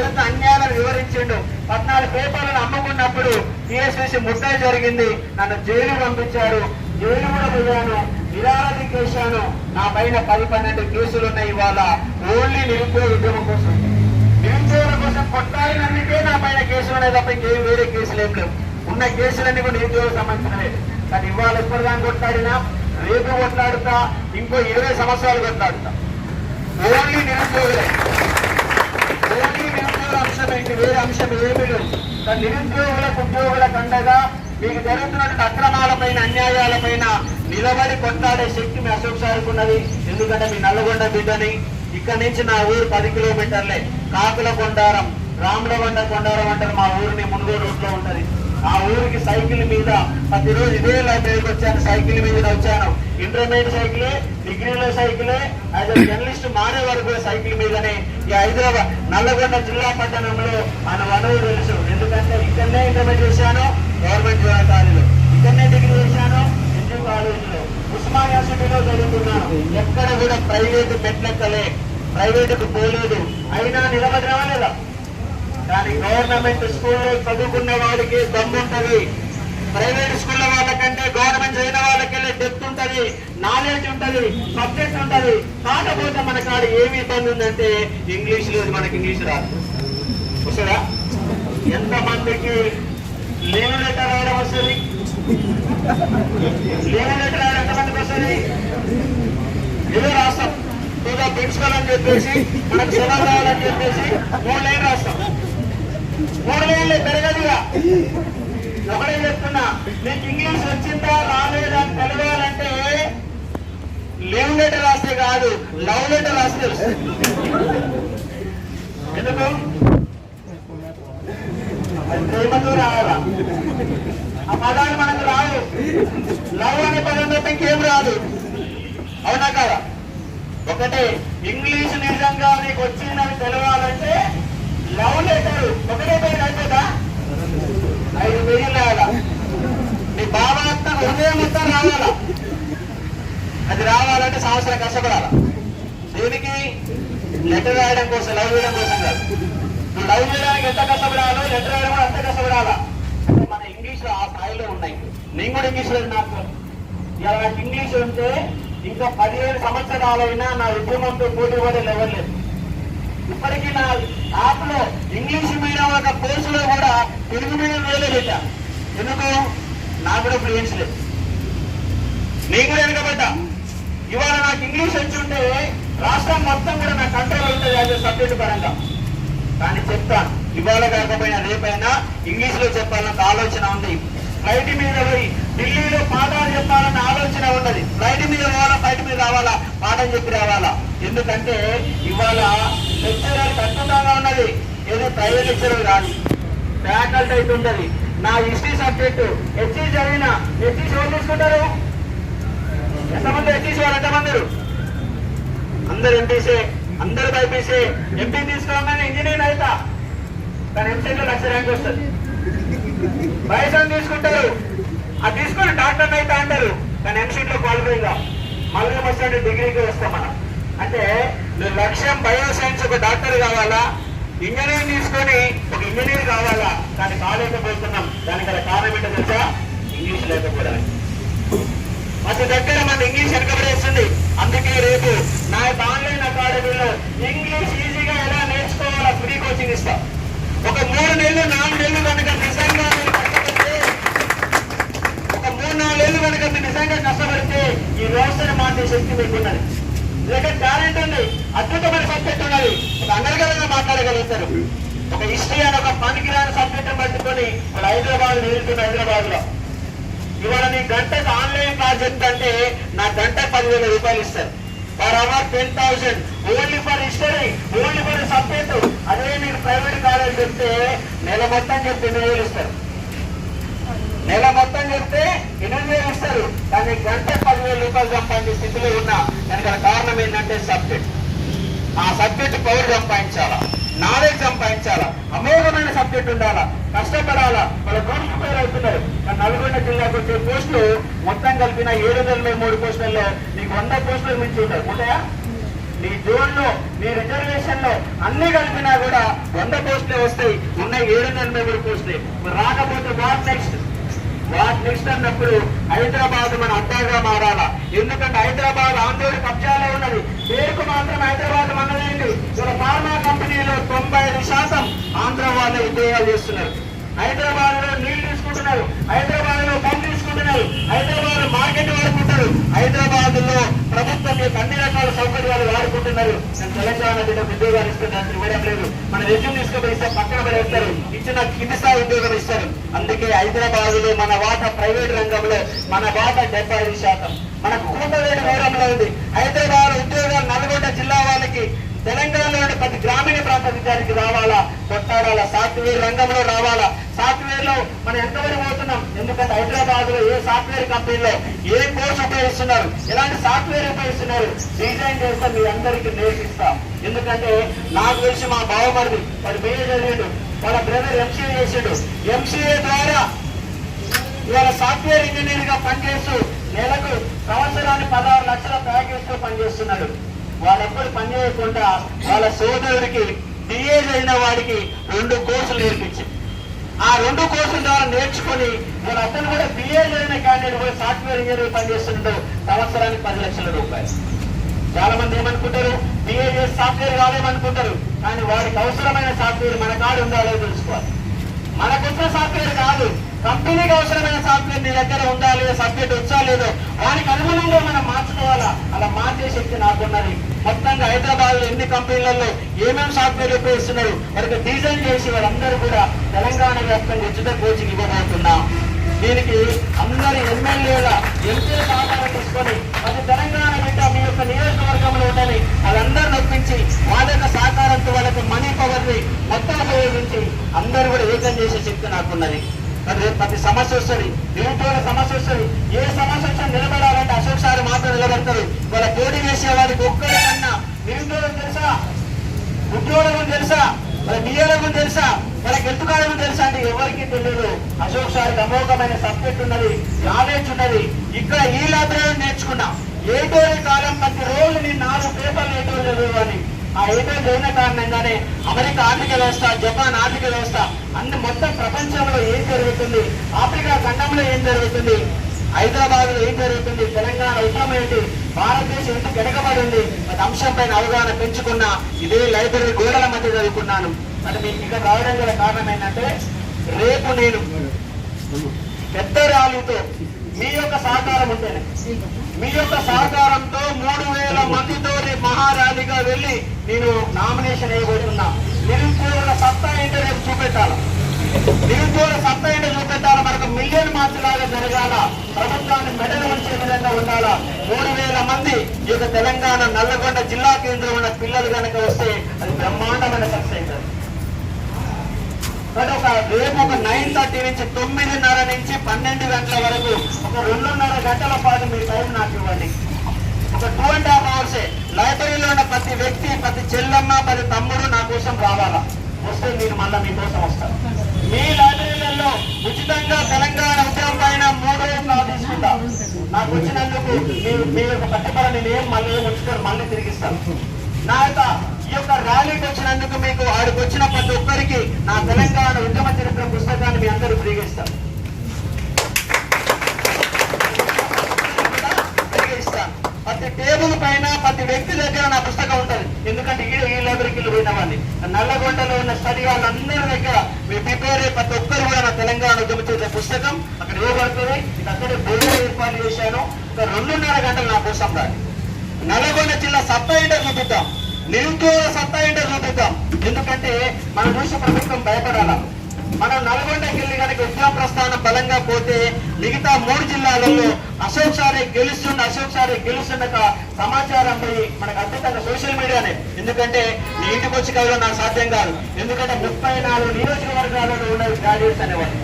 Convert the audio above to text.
జరుగుతున్న అన్యాయాలను వివరించిండు. 14 పేపర్లను అమ్ముకున్నప్పుడు టీఎస్పీసీ ముట్టడి జరిగింది. నన్ను జైలు పంపించారు. జైలు కూడా పోయాను, నిరారతి కేసాను. నా పైన 10-12 కేసులు ఉన్నాయి. ఇవాళ ఓన్లీ నిరుద్యోగ ఉద్యమం కోసం, నిరుద్యోగుల కోసం కొట్టాలినందుకే నా పైన కేసులు ఉన్నాయి తప్ప ఇంకేం వేరే కేసులు ఏం లేవు. ఉన్న కేసులన్నీ కూడా నిరుద్యోగ సంబంధించినవే. కానీ ఇవాళ ఎప్పటిదాన్ని కొట్లాడినా, రేపు కొట్లాడుతా, ఇంకో 20 సంవత్సరాలు కొట్లాడుతా. ఓన్లీ నిరుద్యోగులే, ఓన్లీ నిరుద్యోగ అంశం ఏంటి, వేరే అంశం ఏమీ లేదు. కానీ నిరుద్యోగులకు ఉద్యోగులకు అండగా మీకు జరుగుతున్నటువంటి అక్రమాలపైన, అన్యాయాలపైన నిలబడి కొట్లాడే శక్తి మీ అశోక్ సార్కు ఉన్నది. ఎందుకంటే మీ నల్లగొండ బిడ్డని, ఇక్కడి నుంచి నా ఊరు 10 కిలోమీటర్లే. కాకుల కొండారం, రాములగొండ కొండారం అంటారు మా ఊరిని, మునుగోడు రోడ్లో ఉంటది. ఆ ఊరికి సైకిల్ మీద ప్రతిరోజు ఇదే లైబ్రరీకి వచ్చాను, సైకిల్ మీద వచ్చాను. ఇంటర్మీడియట్ సైకిలే, డిగ్రీలో సైకిలే, యాజ్ అ జర్నలిస్ట్ మారే వరకు సైకిల్ మీదనే. ఈ హైదరాబాద్ నల్లగొండ జిల్లా పట్టణంలో ఆయన వనరు తెలుసు. ఎందుకంటే ఇక్కడనే ఇంటర్మీడియట్ చేశాను గవర్నమెంట్ జూనియర్ కాలేజీలో, ఇక్కడనే డిగ్రీ చేశాను ఎన్జీ కాలేజీలో, ఉస్మానియా సిటీలో చదువుకున్నాను. ఎక్కడ కూడా ప్రైవేటు మెట్లెక్కలే, ప్రైవేటుకు పోలేదు. అయినా నిలబడినా లేదా? కానీ గవర్నమెంట్ స్కూల్లో చదువుకున్న వాళ్ళకి దమ్ము ఉంటుంది. ప్రైవేట్ స్కూళ్ళ వాళ్ళకంటే గవర్నమెంట్ చదివిన వాళ్ళకెళ్ళి డెప్త్ ఉంటుంది, నాలెడ్జ్ ఉంటుంది, సబ్జెక్ట్ ఉంటుంది. కాకపోతే మన కాడ ఏమి ఇబ్బంది ఉందంటే ఇంగ్లీష్ లేదు. మనకి ఇంగ్లీష్ రాదు. వస్తుందా? ఎంతమందికి లీవ్ లెటర్ రాయడం వస్తుంది? లీవ్ లెటర్ రాయడం ఎంతమందికి వస్తుంది? ఏదో రాస్తాం, ఏదో ప్రిన్సిపల్ అని చెప్పేసి, మనకు సెలవు రావాలని చెప్పేసి 3 లైన్లు రాస్తాం. 3 లైన్లు పెరగదుగా. ఒకటే చెప్తున్నా, మీకు ఇంగ్లీష్ వచ్చిందా రాలేదా అని తెలవాలంటే లీవ్ లెటర్ రాస్తే కాదు, లవ్ లెటర్ రాస్తే. ఎందుకు? ప్రేమతో రావాలా? ఆ పదాలు మనకు రావు. లవ్ అనే పదం తప్ప ఇంకేం రాదు. అవునా కదా? ఒకటే, ఇంగ్లీష్ నిజంగా నీకు వచ్చిందని తెలవాలంటే లవ్ లెటర్ ఒకటే పేరు అయిపోతా, 5 పేజీలు రావాలా? నీ బాబా మొత్తం, హృదయం మొత్తం రావాలా? అది రావాలంటే సంవత్సరం కష్టపడాలా. దేనికి? లెటర్ రాయడం కోసం, లవ్ చేయడం కోసం కాదు. నువ్వు లవ్ చేయడానికి ఎంత కష్టపడాలో, లెటర్ రాయడం కూడా అంత కష్టపడాలా. అంటే మన ఇంగ్లీష్ లో ఆ స్థాయిలో ఉన్నాయి. నేను కూడా ఇంగ్లీష్ లేదు. నాకు ఇలా నాకు ఇంగ్లీష్ ఉంటే ఇంకా 17 సంవత్సరాలైనా నా ఉద్యమంతో పోటీ పడే లెవెల్ లేదు. ఇప్పటికీ నా యాప్ లో ఇంగ్లీష్ మీడియం ఒక కోర్సులో కూడా తెలుగు మీడియం వేలే పెట్టా. ఎందుకు? నాకు కూడా ఫ్లూయెన్సీ లేదు, నేను కూడా వెనకబడ్డా. ఇవాళ నాకు ఇంగ్లీష్ వచ్చి ఉంటే రాష్ట్రం మొత్తం కూడా నా కంట్రోల్ ఉంటుంది యాజ్ సబ్జెక్టు పరంగా. కానీ చెప్తాను, ఇవాళ కాకపోయినా రేపైనా ఇంగ్లీష్ లో చెప్పాలన్న ఆలోచన ఉంది. ఫ్లైట్ మీద పోయి ఢిల్లీలో పాఠాలు చెప్పాలన్న ఆలోచన ఉన్నది. ఫ్లైట్ మీద పోవాలా, ఫ్లైట్ మీద రావాలా, పాఠం చెప్పి రావాలా. ఎందుకంటే ఇవాళ లెక్చరర్ అద్భుతంగా ఉన్నది. ఏదో ప్రైవేట్ లెక్చరర్ కాదు, ఫ్యాకల్టీ అయితే ఉంటుంది. నా హిస్టరీ సబ్జెక్టు హెచ్ఈ చదివిన, హెచ్ఈ ఎవరు తీసుకుంటారు? ఎంతమంది హెచ్ఈసీ వాళ్ళు? ఎంతమంది? అందరు ఎంపీసీ, అందరు బైపీసీ. ఎంపీ తీసుకోగానే ఇంజనీర్ అవుతా, కానీ ఎంసెట్ లో 1,00,000 ర్యాంక్ వస్తుంది. బైసన్ తీసుకుంటారు, అది తీసుకుని డాక్టర్ అయితే అంటారు, కానీ ఎంసెట్ లో క్వాలిఫైగా మళ్ళీ వస్తాడు, డిగ్రీకి వస్తాం మనం. అంటే లక్ష్యం బయోసైన్స్ ఒక డాక్టర్ కావాలా, ఇంజనీర్ తీసుకొని ఒక ఇంజనీర్ కావాలా, కానీ కాలేకపోతున్నాం. దానికి గల కారణం ఏంటో తెలుసా? ఇంగ్లీష్ లేకపోవడం. అసలు దగ్గర మన ఇంగ్లీష్ వెనకబడేస్తుంది. అందుకే రేపు నా ఆన్లైన్ అకాడమీలో ఇంగ్లీష్ ఈజీగా ఎలా నేర్చుకోవాలా ఫ్రీ కోచింగ్ ఇస్తా. ఒక 3 నెలలు 4 నెలలు కనుక నిజంగా కనుక మీరు నిజంగా కష్టపడితే ఈ వ్యవస్థను మార్చే శక్తి మీకు ఉన్నది. లేక టాలెంట్ ఉంది, అద్భుతమైన సబ్జెక్ట్ ఉన్నది, ఒక అనర్గళంగా మాట్లాడగలుగుతారు. ఒక హిస్టరీ అని ఒక పనికిరాని సబ్జెక్ట్ పట్టుకొని వాళ్ళు హైదరాబాద్ నిలుస్తుంది. హైదరాబాద్ లో ఇవాళ నీ గంటకు ఆన్లైన్ క్లాస్ చెప్తుంటే నా గంటకు 10,000 రూపాయలు ఇస్తారు. Per hour 10,000 only for history, only for subject. అదే మీరు ప్రైవేట్ కాలేజ్ చెప్తే నెల మొత్తం చెప్తే 8,000 ఇస్తారు. నెల మొత్తం చెప్తే 8,000 ఇస్తారు. కానీ గంట 10,000 రూపాయలు సంపాదించే స్థితిలో ఉన్నా. దానికి కారణం ఏంటంటే సబ్జెక్ట్. ఆ సబ్జెక్ట్ పవర్ సంపాదించాలా, నాలెడ్జ్ సంపాదించాలా, అమోఘమైన సబ్జెక్ట్ ఉండాలా, కష్టపడాలా. వాళ్ళ గ్రూప్స్ పేరు అవుతున్నారు. నల్గొండ జిల్లాకు వచ్చే పోస్టులు మొత్తం కలిపిన 723 పోస్టుల్లో నీకు 100 పోస్టులు మించి ఉంటాయి. ఉంటాయా? నీ జోన్లో నీ రిజర్వేషన్ లో అన్ని కలిపినా కూడా 100 పోస్టులే వస్తాయి. ఉన్న 700 పోస్టులే. మరి రాకపోతే వాట్ నెక్స్ట్ అన్నప్పుడు హైదరాబాద్ మన అడ్డాగా మారాలా. ఎందుకంటే హైదరాబాద్ ఆంధ్రుడి కబ్జాలో ఉన్నది. పేరుకు మాత్రం హైదరాబాద్ మనదేంటి. ఇలా ఫార్మా కంపెనీలో 95% ఆంధ్ర వాళ్ళే ఉద్యోగాలు చేస్తున్నారు. హైదరాబాద్ లో నీళ్లు తీసుకుంటున్నారు, హైదరాబాద్ లో పని తీసుకుంటున్నారు, హైదరాబాద్ మార్కెట్ వాడుకుంటారు, హైదరాబాద్ లో ప్రభుత్వం అన్ని రకాల సౌకర్యాలు వాడుకుంటున్నారు. నేను తెలంగాణ బిడ్డకు ఉద్యోగాలు ఇస్తున్నారు, ఇవ్వడం లేదు. మన రెజ్యూమ్ తీసుకుపోయి ఇస్తే పక్కన పడేస్తారు, ఇచ్చిన కింది స్థాయి ఉద్యోగం ఇస్తారు. అందుకే హైదరాబాద్ లో మన వాటా ప్రైవేట్ రంగంలో మన వాటా 75%. మనకు కూటవేడి దూరంలో ఉంది. హైదరాబాద్ ఉద్యోగాలు నల్గొండ జిల్లా వాళ్ళకి, తెలంగాణలోని ప్రతి గ్రామీణ ప్రాంత విద్యార్థికి రావాలా, కొట్టాడాలా, సాఫ్ట్వేర్ రంగంలో రావాలా. సాఫ్ట్వేర్ లో మనం ఎంతవరకు పోతున్నాం. ఎందుకంటే హైదరాబాద్ లో ఏ సాఫ్ట్వేర్ కంపెనీలో ఏ కోర్సు ఉపయోగిస్తున్నారు, ఎలాంటి సాఫ్ట్వేర్ ఉపయోగిస్తున్నారు, డిజైన్ చేస్తే మీ అందరికీ నేర్పిస్తాం. ఎందుకంటే నాకు తెలిసి మా బావమరిది వాడు బిఏ చదివాడు, వాళ్ళ బ్రదర్ ఎంసీఏ చేసాడు. ఎంసీఏ ద్వారా ఇవాళ సాఫ్ట్వేర్ ఇంజనీర్ గా పనిచేస్తూ నెలకు సంవత్సరానికి 16 లక్షల ప్యాకేజ్ తో పనిచేస్తున్నాడు. వాళ్ళెప్పుడు పని చేయకుండా వాళ్ళ సోదరుడికి బిఏ అయిన వాడికి 2 కోర్సులు నేర్పించి, ఆ 2 కోర్సుల ద్వారా నేర్చుకుని వాళ్ళ అతను కూడా బిఏ అయిన క్యాండిడేట్ కూడా సాఫ్ట్వేర్ ఇంజనీర్ పనిచేస్తుంటాడు. సంవత్సరానికి 10 లక్షల రూపాయలు. చాలా మంది ఏమనుకుంటారు, బిఏ చేసి సాఫ్ట్వేర్ కాదేమనుకుంటారు. కానీ వాడికి అవసరమైన సాఫ్ట్వేర్ మన కాడ ఉందో లేదో తెలుసుకోవాలి. మనకొచ్చే సాఫ్ట్వేర్ కాదు, కంపెనీకి అవసరమైన సాఫ్ట్వేర్ నీ దగ్గర ఉందా లేదా, సబ్జెక్ట్ వచ్చా లేదో వానికి అనుగుణంగా మనం మార్చుకోవాలా. అలా మార్చే శక్తి నాకున్నది. మొత్తంగా హైదరాబాద్ లో ఎన్ని కంపెనీలలో ఏమేమి సాఫ్ట్వేర్ ఉపయోగిస్తున్నారు వారికి డిజైన్ చేసి వాళ్ళందరూ కూడా తెలంగాణ వ్యాప్తంగా ఉచిత కోచింగ్ ఇవ్వబోతున్నాం. దీనికి అందరి ఎమ్మెల్యేల ఎంపీ సహకారం తీసుకొని అది తెలంగాణ బిడ్డ మీ యొక్క నియోజకవర్గంలో ఉండాలి. వాళ్ళందరూ నొప్పించి వాళ్ళ యొక్క సహకారంతో వాళ్ళకి మనీ పవర్ ని మొత్తం ఉపయోగించి అందరూ కూడా ఏకం చేసే శక్తి నాకున్నది. ప్రతి సమస్య వస్తుంది, నిరుద్యోగ సమస్య వస్తుంది. ఏ సమస్య వచ్చినా నిలబడాలంటే అశోక్ సార్ మాత్రం నిలబడతారు. వాళ్ళ పోటీ వేసే వారికి ఒక్కరికన్నా నిరుద్యోగం తెలుసా, ఉద్యోగం తెలుసా, వాళ్ళ నియోగం తెలుసా, వాళ్ళకి ఎత్తుకాయడం తెలుసా అంటే ఎవరికి తెలియదు. అశోక్ సార్కి అమోఘమైన సబ్జెక్ట్ ఉన్నది, నాలెడ్జ్ ఉన్నది. ఇక్కడ ఈ లైబ్రరీ నేర్చుకున్నాం. ఏటోరి కాలం ప్రతి రోజు నేను 4 పేపర్లు ఏటోరు చదివేవాడిని. ఆ ఏటోరు చదివిన కారణంగానే అమెరికా ఆర్థిక వ్యవస్థ, జపాన్ ఆర్థిక వ్యవస్థ, అన్ని మొత్తం ప్రపంచంలో ఏం జరుగుతుంది, ఆఫ్రికా ఖండంలో ఏం జరుగుతుంది, హైదరాబాద్ లో ఏం జరుగుతుంది, తెలంగాణ ఉద్యమం ఏంటి, భారతదేశం ఎందుకు వెనకబడి ఉంది, ప్రతి అంశం పైన అవగాహన పెంచుకున్నా. ఇదే లైబ్రరీ గోడల మధ్య చదువుకున్నాను. మరి మీకు ఇక్కడ రావడం గల కారణం ఏంటంటే రేపు నేను పెద్ద ర్యాలీతో మీ యొక్క సహకారం ఉంటేనే, మీ యొక్క సహకారంతో 3000 మందితో మహార్యాలీగా వెళ్ళి నేను నామినేషన్ వేయబోతున్నా. నిరుద్యోగుల సత్తా ఏంటో రేపు చూపెట్టాలి. నిరుద్యోగుల సత్తా ఏంటో చూపెట్టాలి. మనకు మిలియన్ మార్చ్ లాగా జరగాల, ప్రభుత్వాన్ని మెడలు ఉంచే విధంగా ఉండాలా. 3000 మంది ఈ యొక్క తెలంగాణ నల్లగొండ జిల్లా కేంద్రం ఉన్న పిల్లలు కనుక వస్తే అది బ్రహ్మాండమైన సక్సెస్ అవుతుంది. రేపు ఒక 9:30 నుంచి 9:30 నుంచి 12 గంటల వరకు ఒక 2.5 గంటల పాటు మీ టైం నాకు ఇవ్వండి. ఒక 2.5 అవర్సే లైబ్రరీలో ఉన్న ప్రతి వ్యక్తి, ప్రతి చెల్లమ్మ, ప్రతి తమ్ముడు నా కోసం రావాలా. వస్తే నేను మళ్ళీ మీకోసం వస్తాను. మీ లైబ్రరీలలో ఉచితంగా తెలంగాణ ఉద్యమం పైన 3 రోజులు తీసుకుంటా. నాకు వచ్చినందుకు మీ యొక్క పట్టుబడి నేను మళ్ళీ ఉంచుకొని మళ్ళీ తిరిగిస్తాను. నా ఈ యొక్క ర్యాలీకి వచ్చినందుకు మీకు ఆడికి వచ్చిన ప్రతి ఒక్కరికి నా తెలంగాణ ఉద్యమ చరిత్ర పుస్తకాన్ని మీ అందరూ ఫ్రీగా ఇస్తాను. ప్రతి టేబుల్ పైన ప్రతి వ్యక్తి దగ్గర నా పుస్తకం ఉంటుంది. ఎందుకంటే ఈ లైబ్రరీకి పోయిన వాళ్ళని నల్లగొండలో ఉన్న స్టడీ వాళ్ళందరి దగ్గర మీ ప్రిపేర్ అయ్యే ప్రతి ఒక్కరు కూడా నా తెలంగాణ ఉద్యమ చరిత్ర పుస్తకం అక్కడ ఇవ్వబడుతుంది. ఇది అక్కడే బోర్డు ఏర్పాటు చేశాను. ఒక 2.5 గంటలు నా కోసం రాలి. నల్లగొండ జిల్లా సత్తా ఏంటో చూపిద్దాం, నిరుద్యోగ సత్తా ఏంటో చూపిద్దాం. ఎందుకంటే మన దేశ ప్రభుత్వం భయపడాలా. మనం నల్గొండకి వెళ్ళి కనుక ఉద్యమ ప్రస్థానం బలంగా పోతే మిగతా 3 జిల్లాలలో అశోక్ సారే గెలుస్తుండక సమాచారం పోయి మనకు అద్భుతంగా సోషల్ మీడియానే. ఎందుకంటే నీ ఇంటికి వచ్చి కలవడం నాకు సాధ్యం కాదు. ఎందుకంటే 34 నియోజకవర్గాలలో ఉన్న గ్రాడ్యుయేట్స్ అనేవాళ్ళు.